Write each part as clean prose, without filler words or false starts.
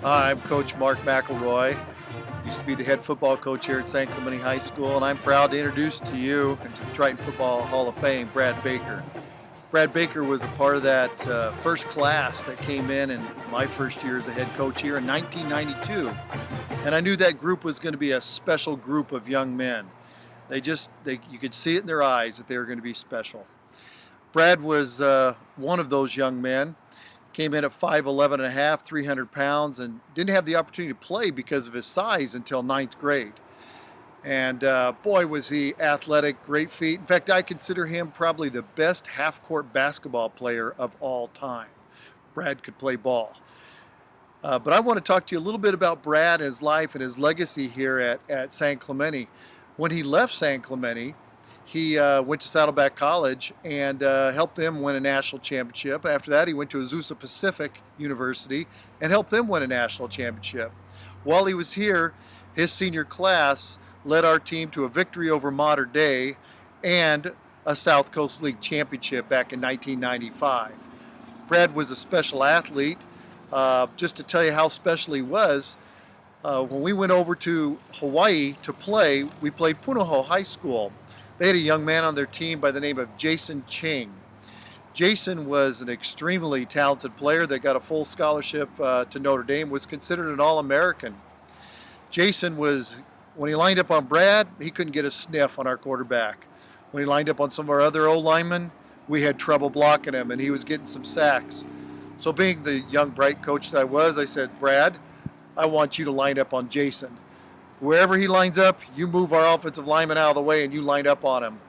Hi, I'm Coach Mark McElroy. Used to be the head football coach here at San Clemente High School, and I'm proud to introduce to you and to the Triton Football Hall of Fame, Brad Baker. Brad Baker was a part of that first class that came in my first year as a head coach here in 1992. And I knew that group was going to be a special group of young men. You could see it in their eyes that they were going to be special. Brad was one of those young men. Came in at 5'11 and a half, 300 pounds, and didn't have the opportunity to play because of his size until ninth grade. And boy, was he athletic, great feet. In fact, I consider him probably the best half-court basketball player of all time. Brad could play ball. But I want to talk to you a little bit about Brad, his life, and his legacy here at San Clemente. When he left San Clemente, he went to Saddleback College and helped them win a national championship. After that, he went to Azusa Pacific University and helped them win a national championship. While he was here, his senior class led our team to a victory over Mater Dei and a South Coast League championship back in 1995. Brad was a special athlete. Just to tell you how special he was, when we went over to Hawaii to play, we played Punahou High School. They had a young man on their team by the name of Jason Ching. Jason was an extremely talented player that got a full scholarship to Notre Dame, was considered an All-American. Jason when he lined up on Brad, he couldn't get a sniff on our quarterback. When he lined up on some of our other O-linemen, we had trouble blocking him, and he was getting some sacks. So being the young, bright coach that I was, I said, Brad, I want you to line up on Jason. Wherever he lines up, you move our offensive lineman out of the way and you line up on him.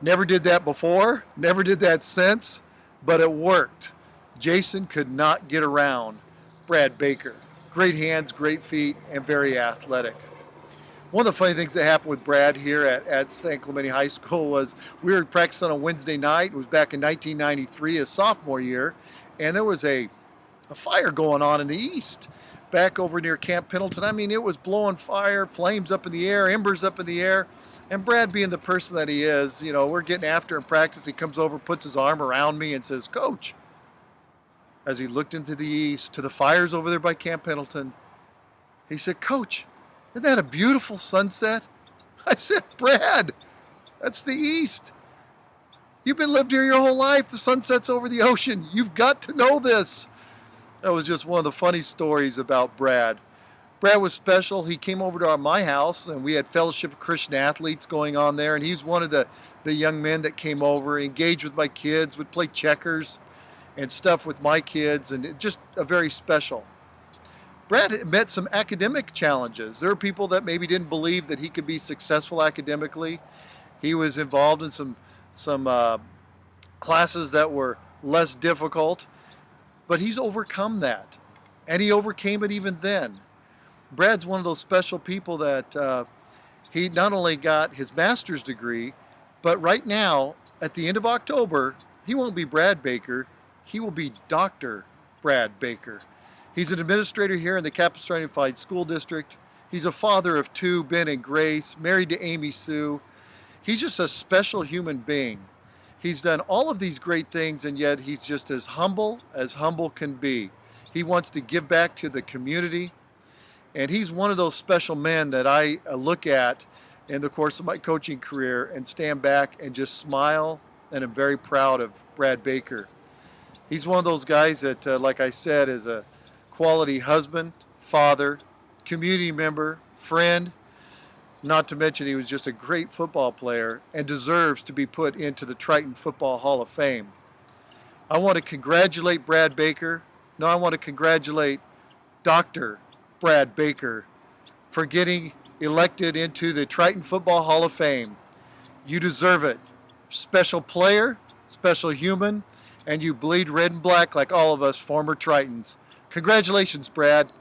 Never did that before, never did that since, but it worked. Jason could not get around Brad Baker. Great hands, great feet, and very athletic. One of the funny things that happened with Brad here at San Clemente High School was we were practicing on a Wednesday night. It was back in 1993, his sophomore year, and there was a fire going on in the east. Back over near Camp Pendleton. I mean, it was blowing fire, flames up in the air, embers up in the air. And Brad, being the person that he is, we're getting after him practice. He comes over, puts his arm around me and says, Coach, as he looked into the east to the fires over there by Camp Pendleton, he said, Coach, isn't that a beautiful sunset? I said, Brad, that's the east. You've been lived here your whole life. The sunset's over the ocean. You've got to know this. That was just one of the funny stories about Brad. Brad was special. He came over to my house, and we had Fellowship of Christian Athletes going on there, and he's one of the young men that came over, engaged with my kids, would play checkers and stuff with my kids, and just a very special. Brad met some academic challenges. There were people that maybe didn't believe that he could be successful academically. He was involved in some classes that were less difficult. But he's overcome that, and he overcame it even then. Brad's one of those special people that he not only got his master's degree, but right now, at the end of October, he won't be Brad Baker, he will be Dr. Brad Baker. He's an administrator here in the Capistrano Unified School District. He's a father of two, Ben and Grace, married to Amy Sue. He's just a special human being. He's done all of these great things, and yet he's just as humble can be. He wants to give back to the community, and he's one of those special men that I look at in the course of my coaching career and stand back and just smile, and I'm very proud of Brad Baker. He's one of those guys that, like I said, is a quality husband, father, community member, friend. Not to mention he was just a great football player and deserves to be put into the Triton Football Hall of Fame. I want to congratulate Brad Baker. No, I want to congratulate Dr. Brad Baker for getting elected into the Triton Football Hall of Fame. You deserve it. Special player, special human, and you bleed red and black like all of us former Tritons. Congratulations, Brad.